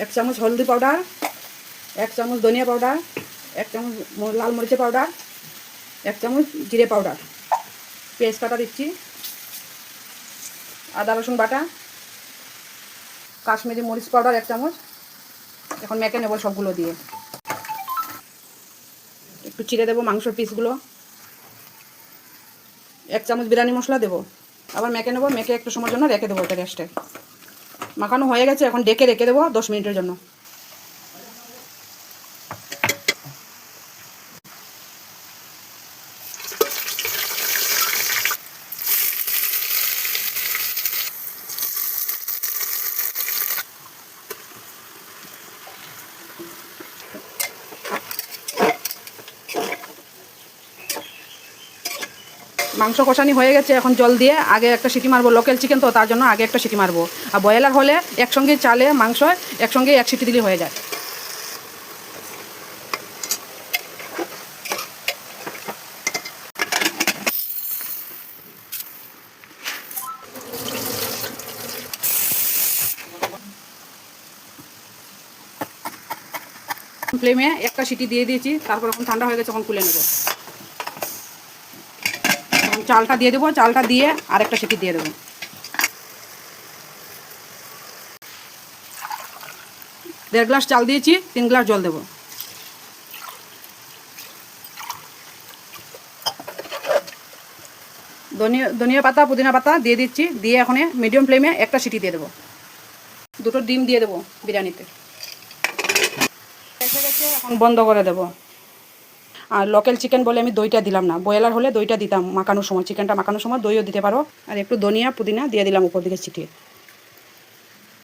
1 চামচ হলদি পাউডার, 1 চামচ ধনিয়া পাউডার, 1 চামচ লাল মরিচের পাউডার, 1 চামচ জিরে পাউডার, পেঁয়াজ কাটা দিচ্ছি, আদা রসুন বাটা, কাশ্মীরি মরিচ পাউডার 1 চামচ। এখন মেখে নেব সবগুলো দিয়ে। একটু চিড়ে দেবো মাংসের পিসগুলো, 1 চামচ বিরিয়ানি মশলা দেবো, আবার মেখে নেবো। মেখে একটু সময়ের জন্য রেখে দেবো এটা রেস্টে। মাখানো হয়ে গেছে, এখন ডেকে রেখে দেবো 10 মিনিটের জন্য। মাংস কষানি হয়ে গেছে, এখন জল দিয়ে আগে একটা সিটি মারবো। লোকাল চিকেন তো, তার জন্য আগে একটা সিটি মারবো। আর ব্রয়লার হলে একসঙ্গে চালে মাংস একসঙ্গে 1 সিটি দিলে হয়ে যায়। ফ্লেমে একটা সিটি দিয়ে দিয়েছি, তারপর এখন ঠান্ডা হয়ে গেছে, এখন খুলে নেব। এখন চালটা দিয়ে দেবো, চালটা দিয়ে আর একটা সিটি দিয়ে দেবো। দেড় গ্লাস চাল দিয়েছি, 3 গ্লাস জল দেবো। ধনিয়া পাতা পুদিনা পাতা দিয়ে দিচ্ছি, দিয়ে এখন মিডিয়াম ফ্লেমে একটা সিটি দিয়ে দেবো। 2টো ডিম দিয়ে দেবো বিরিয়ানিতে। এসে গেছে, এখন বন্ধ করে দেবো। আর লোকাল চিকেন বলে আমি দইটা দিলাম না, ব্রয়লার হলে দইটা দিতাম মাখানোর সময়, চিকেনটা মাখানোর সময় দইও দিতে পারো। আর একটু ধনিয়া পুদিনা দিয়ে দিলাম উপর দিকে ছিটিয়ে।